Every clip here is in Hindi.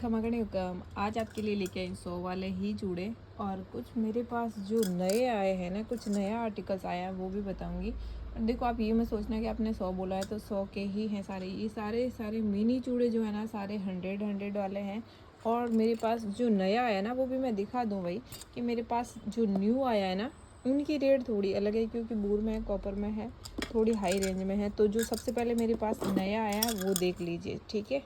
खमागणे आज आपके लिए लेके आई 100 वाले ही चूड़े। और कुछ मेरे पास जो नए आए हैं ना, कुछ नया आर्टिकल्स आया है वो भी बताऊंगी। और देखो, आप ये मत सोचना कि आपने 100 बोला है तो 100 के ही हैं सारे। ये सारे सारे मिनी चूड़े जो है ना, सारे 100 वाले हैं। और मेरे पास जो नया आया ना वो भी मैं दिखा दूँ भाई, कि मेरे पास जो न्यू आया है ना उनकी रेट थोड़ी अलग है, क्योंकि बूर में है, कॉपर में है, थोड़ी हाई रेंज में है। तो जो सबसे पहले मेरे पास नया आया है वो देख लीजिए, ठीक है।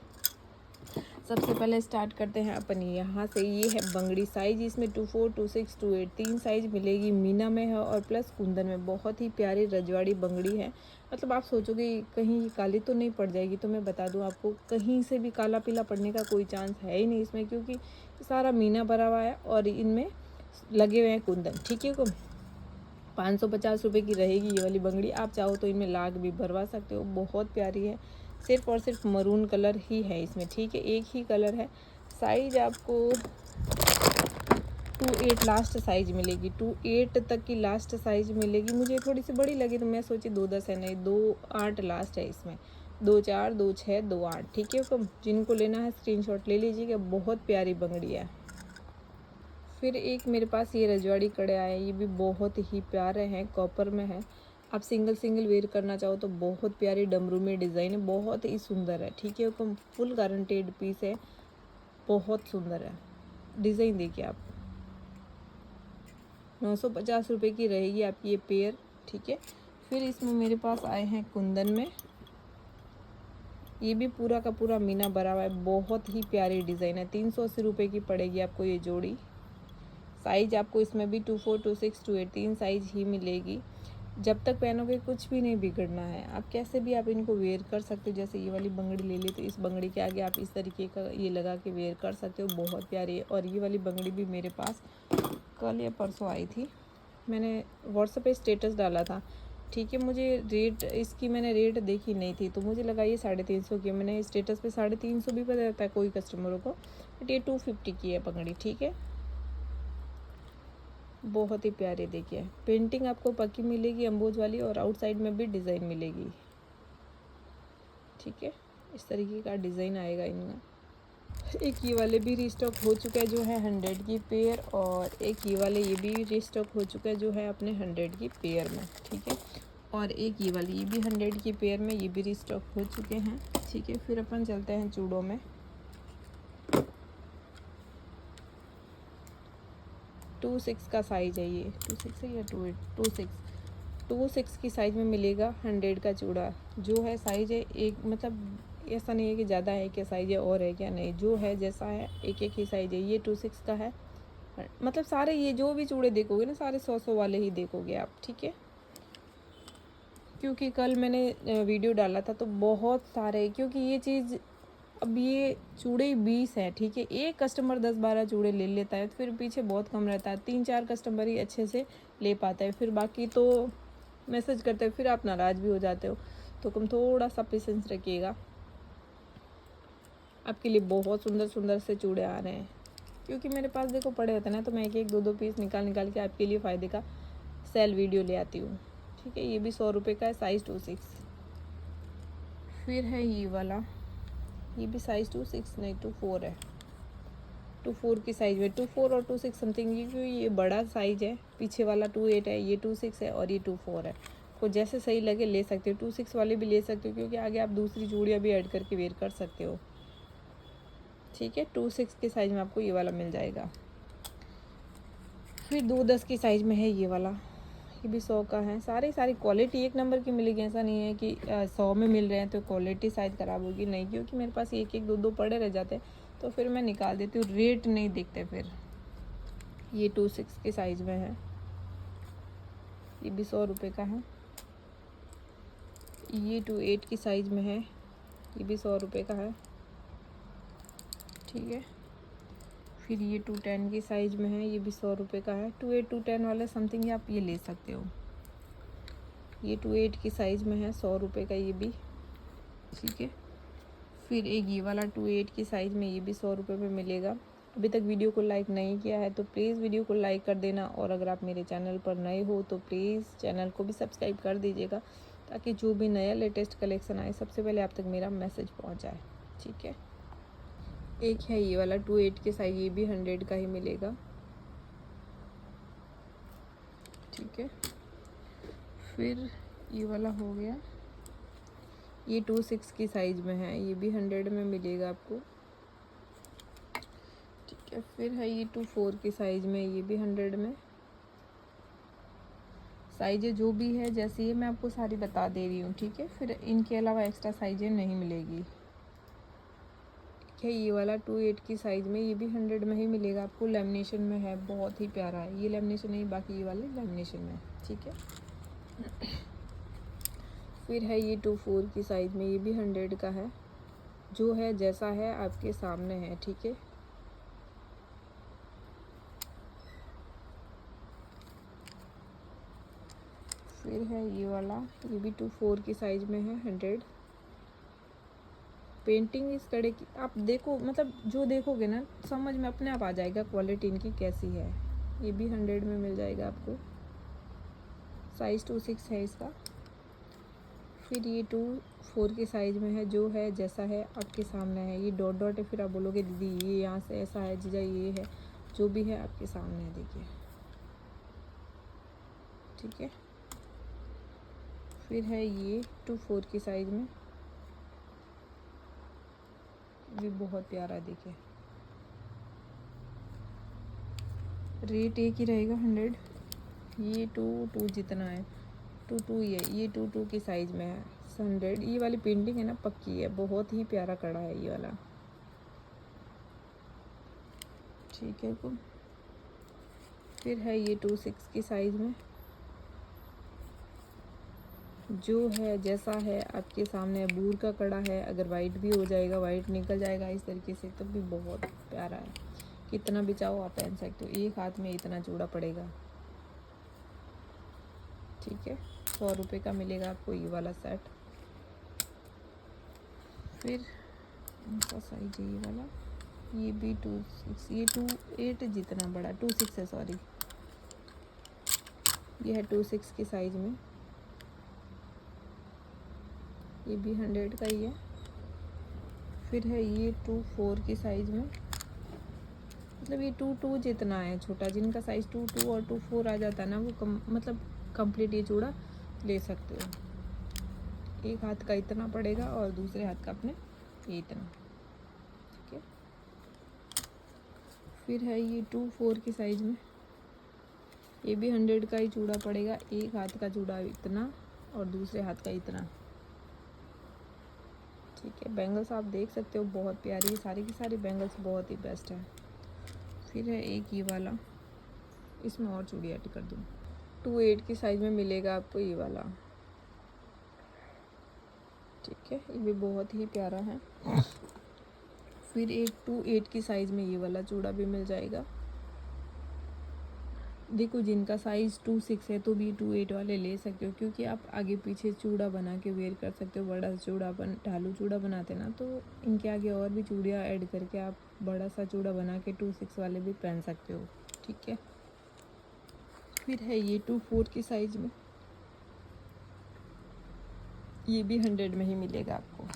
सबसे पहले स्टार्ट करते हैं अपन यहाँ से। ये है बंगड़ी साइज, इसमें 24, 26, 28 तीन साइज मिलेगी। मीना में है और प्लस कुंदन में। बहुत ही प्यारी रजवाड़ी बंगड़ी है। मतलब आप सोचोगे कहीं ये काली तो नहीं पड़ जाएगी, तो मैं बता दूं आपको, कहीं से भी काला पीला पड़ने का कोई चांस है ही नहीं इसमें, क्योंकि सारा मीना भरा हुआ है और इनमें लगे हुए हैं कुंदन, ठीक है। को 550 रुपये की रहेगी ये वाली बंगड़ी। आप चाहो तो इनमें लाग भी भरवा सकते हो। बहुत प्यारी है। सिर्फ और सिर्फ मरून कलर ही है इसमें, ठीक है, एक ही कलर है। साइज आपको 28 लास्ट साइज मिलेगी, 28 तक की लास्ट साइज मिलेगी। मुझे थोड़ी सी बड़ी लगी तो मैं सोची 2-10 है, नहीं 2-8 लास्ट है इसमें। 2-4, 2-6, 2-8, ठीक है। तो जिनको लेना है स्क्रीनशॉट ले लीजिएगा। बहुत प्यारी बंगड़ी है। फिर एक मेरे पास ये रजवाड़ी कड़े आए, ये भी बहुत ही प्यारे हैं, कॉपर में है। आप सिंगल सिंगल वेयर करना चाहो तो बहुत प्यारी डमरू में डिज़ाइन है, बहुत ही सुंदर है, ठीक है। फुल गारंटेड पीस है, बहुत सुंदर है। डिज़ाइन देखिए आप। 950 रुपये की रहेगी आपकी ये पेयर, ठीक है। फिर इसमें मेरे पास आए हैं कुंदन में। ये भी पूरा का पूरा मीना भरा हुआ है, बहुत ही प्यारी डिज़ाइन है। 380 रुपये की पड़ेगी आपको ये जोड़ी। साइज आपको इसमें भी 24, 26, 28 तीन साइज ही मिलेगी। जब तक पहनोगे कुछ भी नहीं बिगड़ना है। आप कैसे भी आप इनको वेयर कर सकते हो। जैसे ये वाली बंगड़ी ले ली तो इस बंगड़ी के आगे आप इस तरीके का ये लगा के वेयर कर सकते हो, बहुत प्यारी है। और ये वाली बंगड़ी भी मेरे पास कल या परसों आई थी, मैंने व्हाट्सएप पे स्टेटस डाला था, ठीक है। मुझे रेट इसकी मैंने रेट देखी नहीं थी, तो मुझे लगा ये 350 की। मैंने स्टेटस पे 350 भी पता रहता है कोई कस्टमरों को, बट ये 250 की है बंगड़ी, ठीक है। बहुत ही प्यारे देखिए। पेंटिंग आपको पक्की मिलेगी अम्बोज वाली, और आउटसाइड में भी डिज़ाइन मिलेगी, ठीक है। इस तरीके का डिज़ाइन आएगा इनका। एक ये वाले भी रिस्टॉक हो चुका है जो है 100 की पेयर, और एक ये वाले ये भी रिस्टॉक हो चुका है जो है अपने 100 की पेयर में, ठीक है। और एक ये वाली ये भी 100 की पेयर में, ये भी रिस्टॉक हो चुके हैं, ठीक है। फिर अपन चलते हैं चूड़ों में। 26 का साइज है ये, 26 है या 28, 26 की साइज़ में मिलेगा 100 का चूड़ा। जो है साइज़ है एक, मतलब ऐसा नहीं है कि ज़्यादा है क्या साइज़ है और है क्या, नहीं, जो है जैसा है एक एक ही साइज़ है। ये 26 का है। मतलब सारे ये जो भी चूड़े देखोगे ना, सारे 100 वाले ही देखोगे आप, ठीक है। क्योंकि कल मैंने वीडियो डाला था तो बहुत सारे, क्योंकि ये चीज़, अब ये चूड़े 20 हैं, ठीक है। एक कस्टमर 10-12 चूड़े ले लेता है तो फिर पीछे बहुत कम रहता है। 3-4 कस्टमर ही अच्छे से ले पाता है, फिर बाकी तो मैसेज करते हैं, फिर आप नाराज़ भी हो जाते हो। तो तुम थोड़ा सा पेशेंस रखिएगा। आपके लिए बहुत सुंदर सुंदर से चूड़े आ रहे हैं, क्योंकि मेरे पास देखो पड़े होते हैं ना, तो मैं एक एक दो दो पीस निकाल निकाल के आपके लिए फ़ायदे का सेल वीडियो ले आती हूँ, ठीक है। ये भी 100 रुपये का है, साइज़ 26। फिर है ये वाला, ये भी साइज़ 26 नहीं 24 है। 24 की साइज़ में, 24 और 26 समथिंग, क्योंकि ये बड़ा साइज है। पीछे वाला 28 है, ये 26 है और ये 24 है। को जैसे सही लगे ले सकते हो। 26 वाले भी ले सकते हो, क्योंकि आगे आप दूसरी चूड़ियाँ भी ऐड करके वेयर कर सकते हो, ठीक है। 26 के साइज़ में आपको ये वाला मिल जाएगा। फिर 2-10 की साइज़ में है ये वाला, ये भी 100 का है। सारी क्वालिटी एक नंबर की मिलेगी। ऐसा नहीं है कि 100 में मिल रहे हैं तो क्वालिटी शायद ख़राब होगी, नहीं, क्योंकि मेरे पास एक एक दो दो पड़े रह जाते तो फिर मैं निकाल देती हूँ, रेट नहीं देखते फिर। ये 26 के साइज़ में है, ये भी 100 रुपये का है। ये 28 की साइज़ में है, ये भी 100 रुपये का है, ठीक है। फिर ये 210 की साइज़ में है, ये भी 100 रुपये का है। 28, 210 वाले समथिंग आप ये ले सकते हो। ये 28 की साइज़ में है, 100 रुपये का ये भी, ठीक है। फिर एक ये वाला 28 की साइज़ में, ये भी 100 रुपये में मिलेगा। अभी तक वीडियो को लाइक नहीं किया है तो प्लीज़ वीडियो को लाइक कर देना, और अगर आप मेरे चैनल पर नए हो तो प्लीज़ चैनल को भी सब्सक्राइब कर दीजिएगा, ताकि जो भी नया लेटेस्ट कलेक्शन आए सबसे पहले आप तक मेरा मैसेज पहुंच जाए, ठीक है। एक है ये वाला 2/8 के साइज, ये भी 100 का ही मिलेगा। ठीक है, फिर ये वाला हो गया, ये 2/6 की साइज में है, ये भी 100 में मिलेगा आपको। ठीक है, फिर है ये 2/4 की साइज में, ये भी 100 में। साइजें जो भी है जैसी है मैं आपको सारी बता दे रही हूँ। ठीक है, फिर इनके अलावा एक्स्ट्रा साइजें नहीं मिलेगी। ठीक है, ये वाला 2/8 की साइज़ में, ये भी 100 में ही मिलेगा आपको। लेमिनेशन में है, बहुत ही प्यारा है। ये लेमिनेशन नहीं, बाकी ये वाले लेमिनेशन में। ठीक है, फिर है ये 2/4 की साइज़ में, ये भी 100 का है। जो है जैसा है आपके सामने है। ठीक है, फिर है ये वाला, ये भी 2/4 की साइज़ में है, 100। पेंटिंग इस कड़े की आप देखो, मतलब जो देखोगे ना समझ में अपने आप आ जाएगा क्वालिटी इनकी कैसी है। ये भी 100 में मिल जाएगा आपको। साइज़ 2/6 है इसका। फिर ये 2/4 की साइज़ में है, जो है जैसा है आपके सामने है। ये डॉट डॉट है, फिर आप बोलोगे दीदी ये यहाँ से ऐसा है, जीजा ये है, जो भी है आपके सामने है, देखिए। ठीक है, फिर है ये 2/4 की साइज़ में, भी बहुत प्यारा, देखिए। रेट एक ही रहेगा 100। ये 2/2 जितना है, 2/2 ये 2/2 की साइज़ में है, 100। ये वाली पेंटिंग है ना पक्की है, बहुत ही प्यारा कड़ा है ये वाला। ठीक है, को फिर है ये 2/6 की साइज़ में, जो है जैसा है आपके सामने। बूर का कड़ा है, अगर वाइट भी हो जाएगा, वाइट निकल जाएगा इस तरीके से, तो भी बहुत प्यारा है। कितना भी चाहो आप पहन सकते हो। एक हाथ में इतना चूड़ा पड़ेगा। ठीक है, 100 रुपये का मिलेगा आपको ये वाला सेट। फिर इनका साइज है ये वाला, ये भी 2/6, ये 2/8 जितना बड़ा, 2/6 है सॉरी। ये है 2/6 की साइज़ में, ये भी 100 का ही है। फिर है ये 2/4 की साइज़ में, मतलब ये 2/2 जितना है छोटा। जिनका साइज़ 2/2 और 2/4 आ जाता है ना, वो मतलब कंप्लीट ये चूड़ा ले सकते हो। एक हाथ का इतना पड़ेगा और दूसरे हाथ का अपने ये इतना। ठीक है, फिर है ये 2/4 की साइज़ में, ये भी 100 का ही चूड़ा पड़ेगा। एक हाथ का चूड़ा इतना और दूसरे हाथ का इतना। ठीक है, बैंगल्स आप देख सकते हो, बहुत प्यारी, सारी की सारी बैंगल्स बहुत ही बेस्ट है। फिर है एक ये वाला, इसमें और चूड़ी ऐड कर दूँ। 2/8 की साइज़ में मिलेगा आपको ये वाला। ठीक है, ये भी बहुत ही प्यारा है। फिर एक 2/8 की साइज़ में ये वाला चूड़ा भी मिल जाएगा। देखो, जिनका साइज़ 2/6 है तो भी 2/8 वाले ले सकते हो, क्योंकि आप आगे पीछे चूड़ा बना के वेयर कर सकते हो। बड़ा चूड़ा ढालू चूड़ा बनाते ना, तो इनके आगे और भी चूड़ियाँ ऐड करके आप बड़ा सा चूड़ा बना के 2/6 वाले भी पहन सकते हो। ठीक है, फिर है ये 2/4 की साइज़ में, ये भी 100 में ही मिलेगा आपको।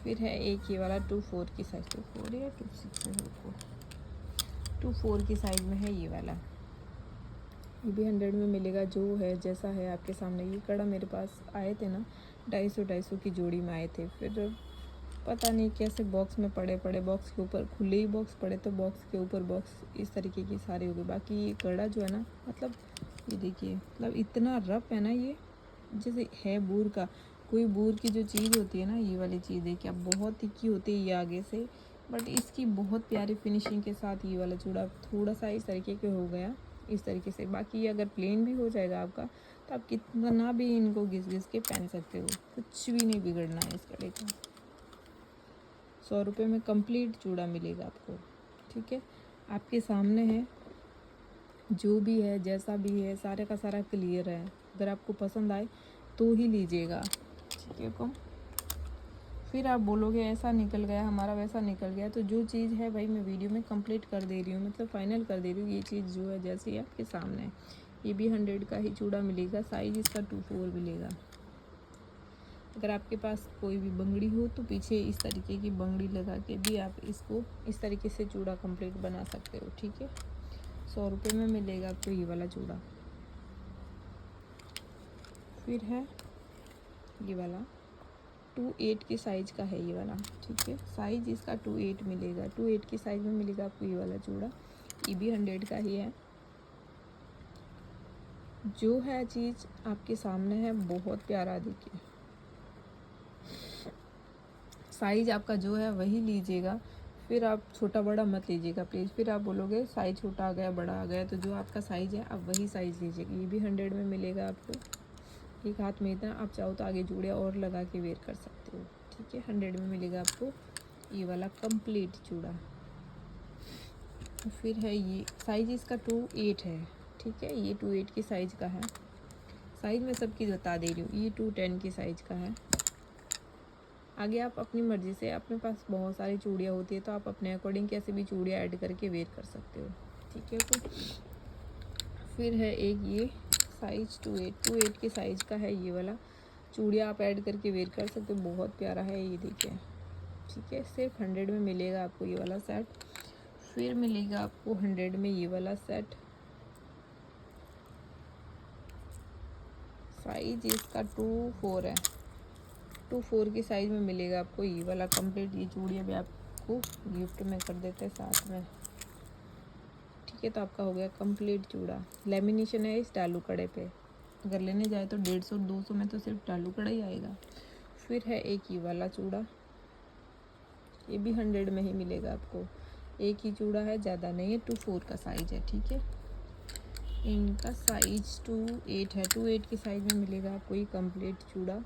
फिर है एक ये वाला 2/4 की साइज़, 2/4 या 2/6 है, 2/4 की साइज़ में है ये वाला। ये भी 100 में मिलेगा, जो है जैसा है आपके सामने। ये कड़ा मेरे पास आए थे ना, 250 की जोड़ी में आए थे। फिर पता नहीं कैसे बॉक्स में पड़े बॉक्स के ऊपर खुले ही बॉक्स पड़े, तो बॉक्स के ऊपर बॉक्स इस तरीके की सारी हो गई। बाकी ये कड़ा जो है ना, मतलब ये देखिए, मतलब इतना रफ है ना, ये जैसे है बूर का। कोई बूर की जो चीज़ होती है ना, ये वाली चीज़ देखिए आप, बहुत तिखी होती है ये आगे से, बट इसकी बहुत प्यारी फिनिशिंग के साथ ये वाला चूड़ा थोड़ा सा इस तरीके के हो गया, इस तरीके से। बाकी ये अगर प्लेन भी हो जाएगा आपका, तो आप कितना भी इनको घिस घिस के पहन सकते हो, कुछ भी नहीं बिगड़ना है इस कड़े का। 100 रुपये में कंप्लीट चूड़ा मिलेगा आपको। ठीक है, आपके सामने है, जो भी है जैसा भी है सारे का सारा क्लियर है। अगर आपको पसंद आए तो ही लीजिएगा। ठीक है, को फिर आप बोलोगे ऐसा निकल गया हमारा, वैसा निकल गया, तो जो चीज़ है भाई मैं वीडियो में कंप्लीट कर दे रही हूँ, मतलब फाइनल कर दे रही हूँ। ये चीज़ जो है जैसी आपके सामने है, ये भी 100 का ही चूड़ा मिलेगा। साइज़ इसका 2/4 मिलेगा। अगर आपके पास कोई भी बंगड़ी हो तो पीछे इस तरीके की बंगड़ी लगा के भी आप इसको इस तरीके से चूड़ा कंप्लीट बना सकते हो। ठीक है, 100 रुपये में मिलेगा आपको ये वाला चूड़ा। फिर है ये वाला 2/8 की साइज़ का है ये वाला। ठीक है, साइज़ इसका 2/8 मिलेगा। 2/8 की साइज़ में मिलेगा आपको ये वाला चूड़ा। ये भी 100 का ही है। जो है चीज़ आपके सामने है, बहुत प्यारा। देखिए साइज़ आपका जो है वही लीजिएगा, फिर आप छोटा बड़ा मत लीजिएगा प्लीज़। फिर आप बोलोगे साइज़ छोटा आ गया बड़ा आ गया, तो जो आपका साइज़ है आप वही साइज़ लीजिएगा। ये भी 100 में मिलेगा आपको। एक हाथ में इतना, आप चाहो तो आगे जूड़े और लगा के वेयर कर सकते हो। ठीक है, 100 में मिलेगा आपको ये वाला कंप्लीट चूड़ा। फिर है ये साइज़ इसका 2/8 है। ठीक है, ये 2/8 की साइज़ का है। साइज़ मैं सबकी बता दे रही हूँ। ये 210 की साइज़ का है। आगे आप अपनी मर्ज़ी से, अपने पास बहुत सारी चूड़ियाँ होती है तो आप अपने अकॉर्डिंग कैसे भी चूड़ियाँ ऐड करके वेयर कर सकते हो। ठीक है, तो फिर है एक ये साइज़ 2/8 की साइज़ का है। ये वाला चूड़ियाँ आप ऐड करके वेयर कर सकते हो, बहुत प्यारा है ये। देखिए, ठीक है, सिर्फ 100 में मिलेगा आपको ये वाला सेट। फिर मिलेगा आपको 100 में ये वाला सेट। साइज़ इसका 2/4 है। 2/4 की साइज़ में मिलेगा आपको ये वाला कंप्लीट। ये चूड़ियाँ भी आपको गिफ्ट में कर देते हैं साथ में। ठीक है, तो आपका हो गया कंप्लीट चूड़ा। लेमिनेशन है इस डालू कड़े पे। अगर लेने जाए तो 150-200 में तो सिर्फ डालू कड़ा ही आएगा। फिर है एक ये वाला चूड़ा, ये भी 100 में ही मिलेगा आपको। एक ही चूड़ा है, ज़्यादा नहीं है। 2/4 का साइज़ है। ठीक है, इनका साइज़ 2/8 है। 2/8 की साइज़ में मिलेगा आपको ये कंप्लीट चूड़ा।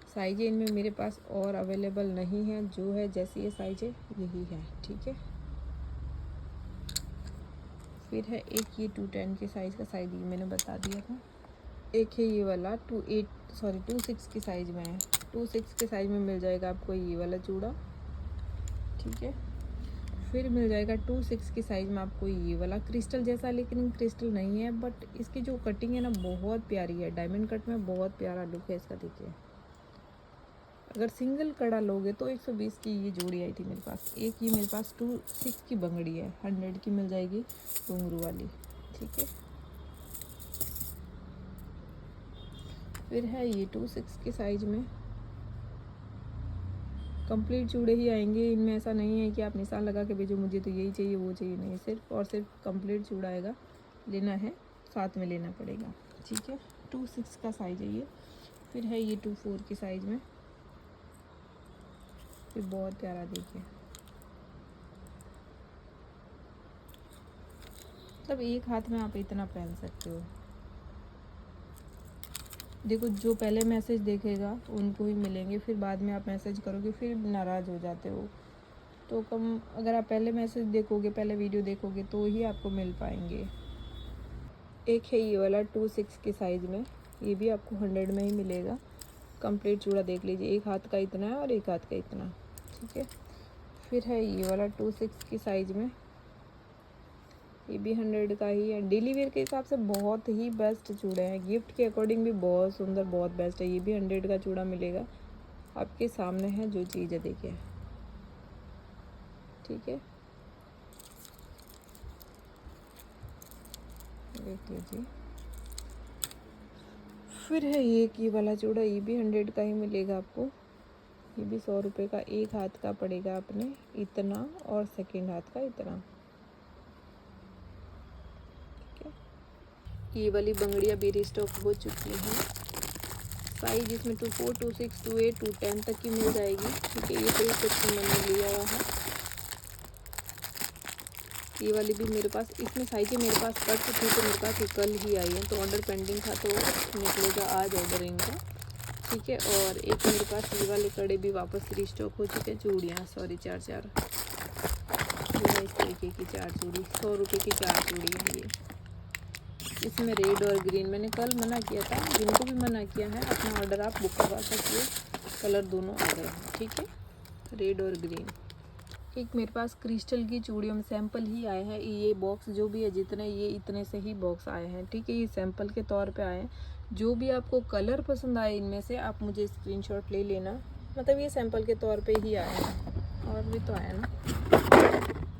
साइज़ इनमें मेरे पास और अवेलेबल नहीं है, जो है जैसी ये साइज़ है यही है। ठीक है, फिर है एक ये 210 की साइज़ का, साइज़ ये मैंने बता दिया था। एक है ये वाला 2/6 की साइज़ में है। 2/6 के साइज़ में मिल जाएगा आपको ये वाला चूड़ा। ठीक है, फिर मिल जाएगा 2/6 की साइज़ में आपको ये वाला क्रिस्टल जैसा, लेकिन क्रिस्टल नहीं है, बट इसकी जो कटिंग है ना बहुत प्यारी है। डायमंड कट में बहुत प्यारा लुक है इसका। देखिए, अगर सिंगल कड़ा लोगे तो 120 की ये जोड़ी आई थी मेरे पास। एक ये मेरे पास 2/6 की बंगड़ी है, 100 की मिल जाएगी घुंघरू वाली। ठीक है, फिर है ये 2/6 की साइज़ में कंप्लीट चूड़े ही आएंगे। इनमें ऐसा नहीं है कि आप निशान लगा के भेजो मुझे तो यही चाहिए वो चाहिए, नहीं, सिर्फ और सिर्फ कंप्लीट चूड़ा आएगा। लेना है साथ में लेना पड़ेगा। ठीक है, 2/6 का साइज़ है ये। फिर है ये 2/4 की साइज़ में, फिर बहुत प्यारा। देखिए, मतलब एक हाथ में आप इतना पहन सकते हो। देखो, जो पहले मैसेज देखेगा उनको ही मिलेंगे, फिर बाद में आप मैसेज करोगे फिर नाराज़ हो जाते हो। तो कम, अगर आप पहले मैसेज देखोगे, पहले वीडियो देखोगे तो ही आपको मिल पाएंगे। एक है ये वाला 2/6 की साइज़ में, ये भी आपको 100 में ही मिलेगा। कंप्लीट चूड़ा देख लीजिए, एक हाथ का इतना है और एक हाथ का इतना। ठीक है, फिर है ये वाला 2/6 की साइज़ में, ये भी 100 का ही है। डेली वेयर के हिसाब से बहुत ही बेस्ट चूड़े हैं, गिफ्ट के अकॉर्डिंग भी बहुत सुंदर, बहुत बेस्ट है। ये भी 100 का चूड़ा मिलेगा। आपके सामने है जो चीज़ है, देखिए। ठीक है, देख लीजिए। फिर है ये वाला चूड़ा, ये भी 100 का ही मिलेगा आपको। ये भी 100 रुपये का। एक हाथ का पड़ेगा अपने इतना और सेकंड हाथ का इतना। ठीक है, ये वाली बंगड़ियाँ भी रिस्टॉक हो चुकी हैं। साइज इसमें 2/4, 2/6, 2/8, 2/10 तक की मिल जाएगी। ठीक है, ये कोई कुछ मैंने लिया हुआ है। ये वाली भी मेरे पास, इसमें साइज़ें मेरे पास कट थी तो मेरे पास ये कल ही आई है, तो ऑर्डर पेंडिंग था तो निकलेगा आज ऑर्डर इनका। ठीक है, और एक मेरे पास ये वाले कड़े भी वापस रिस्टॉक हो चुके हैं। चूड़ियाँ, सॉरी, 4 इस तरीके की 4 चूड़ी, 100 रुपये की 4 चूड़ी है ये। इसमें रेड और ग्रीन, मैंने कल मना किया था, जिनको भी मना किया है अपना ऑर्डर आप बुक करवा सकते हो। कलर दोनों आ गए हैं। ठीक है, रेड और ग्रीन। एक मेरे पास क्रिस्टल की चूड़ियों में सैंपल ही आए हैं। ये बॉक्स जो भी है जितने, ये इतने से ही बॉक्स आए हैं, ठीक है। ये सैंपल के तौर पे आए हैं। जो भी आपको कलर पसंद आए इनमें से आप मुझे स्क्रीनशॉट ले लेना। मतलब ये सैंपल के तौर पे ही आए हैं, और भी तो आया ना।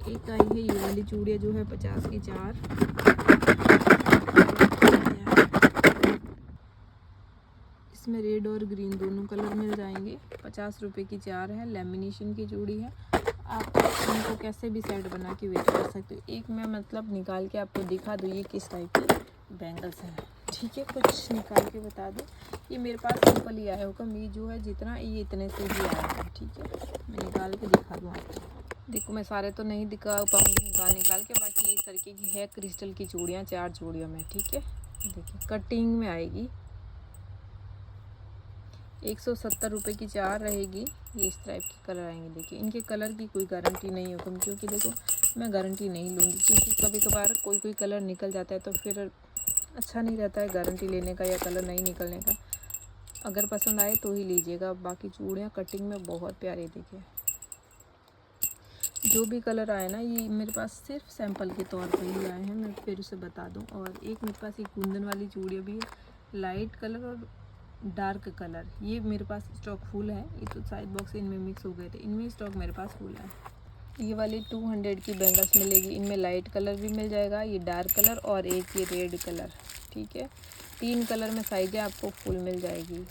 एक आई है ये वाली चूड़ियाँ जो है 50 की 4। इसमें रेड और ग्रीन दोनों कलर मिल जाएंगे। 50 रुपये की 4 है। लेमिनेशन की चूड़ी है। आप इनको कैसे भी सेट बना के वेयर कर सकते हो। एक मैं मतलब निकाल के आपको दिखा दूँ ये किस टाइप की बैंगल्स हैं, ठीक है। कुछ निकाल के बता दूँ। ये मेरे पास सिंपल ही आया होगा। ये जो है जितना, ये इतने से ही आया है, ठीक है। मैं निकाल के दिखा दूँ आपको। देखो मैं सारे तो नहीं दिखा पाऊँगी निकाल के। बाकी इस तरीके की है क्रिस्टल की चूड़ियाँ 4 चूड़ियों में, ठीक है। देखिए कटिंग में आएगी। 170 रुपये की 4 रहेगी। ये इस टाइप के कलर आएंगे। देखिए इनके कलर की कोई गारंटी नहीं होगी, क्योंकि देखो मैं गारंटी नहीं लूँगी, क्योंकि कभी कभार कोई कलर निकल जाता है तो फिर अच्छा नहीं रहता है गारंटी लेने का या कलर नहीं निकलने का। अगर पसंद आए तो ही लीजिएगा। बाकी चूड़ियाँ कटिंग में बहुत प्यारी। देखिए जो भी कलर आए ना, ये मेरे पास सिर्फ सैंपल के तौर पर ही आए हैं, मैं फिर उसे बता दूँ। और एक मेरे पास एक कुंदन वाली चूड़ियाँ भी है, लाइट कलर और डार्क कलर। ये मेरे पास स्टॉक फुल है। ये तो साइड बॉक्स इनमें मिक्स हो गए थे, इनमें स्टॉक मेरे पास फुल है। ये वाली 200 की बैंगल्स मिलेगी। इनमें लाइट कलर भी मिल जाएगा, ये डार्क कलर और एक ये रेड कलर, ठीक है। 3 कलर में साइजें आपको फुल मिल जाएगी।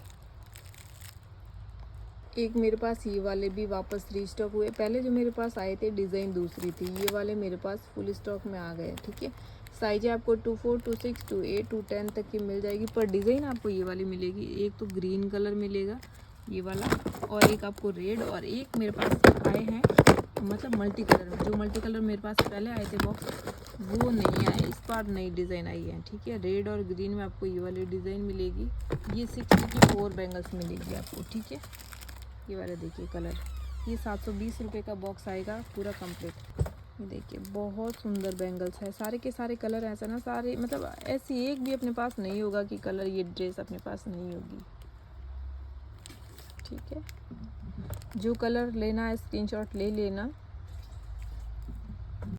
एक मेरे पास ये वाले भी वापस रीस्टॉक हुए। पहले जो मेरे पास आए थे डिज़ाइन दूसरी थी, ये वाले मेरे पास फुल स्टॉक में आ गए, ठीक है। साइजें आपको 24, 26, 28, 210 तक की मिल जाएगी। पर डिज़ाइन आपको ये वाली मिलेगी। एक तो ग्रीन कलर मिलेगा ये वाला, और एक आपको रेड, और एक मेरे पास आए हैं मतलब मल्टी कलर में। जो मल्टी कलर मेरे पास पहले आए थे बॉक्स, वो नहीं आए, इस बार नई डिज़ाइन आई है, ठीक है। रेड और ग्रीन में आपको ये वाली डिज़ाइन मिलेगी। ये 64 बैंगल्स मिलेगी आपको, ठीक है। ये वाला देखिए कलर, ये 720 रुपये का बॉक्स आएगा पूरा कंप्लीट। ये देखिए बहुत सुंदर बैंगल्स है। सारे के सारे कलर ऐसा ना, सारे मतलब ऐसी एक भी अपने पास नहीं होगा कि कलर ये ड्रेस अपने पास नहीं होगी, ठीक है। जो कलर लेना है स्क्रीनशॉट ले लेना।